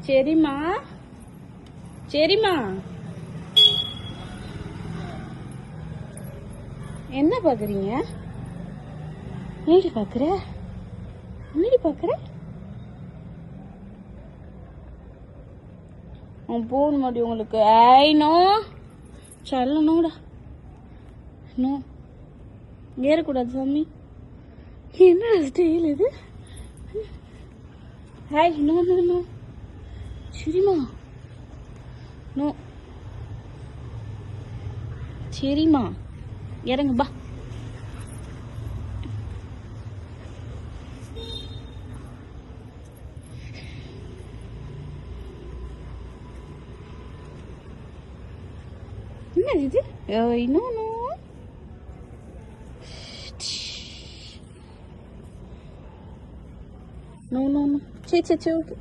சரிம்மா சரிம்மா. என்ன பாக்குறீங்க? என்னடி பாக்குற? என்னடி பாக்குற? போன் மாடி உங்களுக்கு. I know சொல்லணும்டா. நோ ஏறக்கூடாது சாமி. என்ன ஸ்டைல் இது? Hi no no no. சரிம்மா நோ. சரிம்மா இறங்கு பா. என்ன இது? No no. No, no, no. Che, che, che, okay.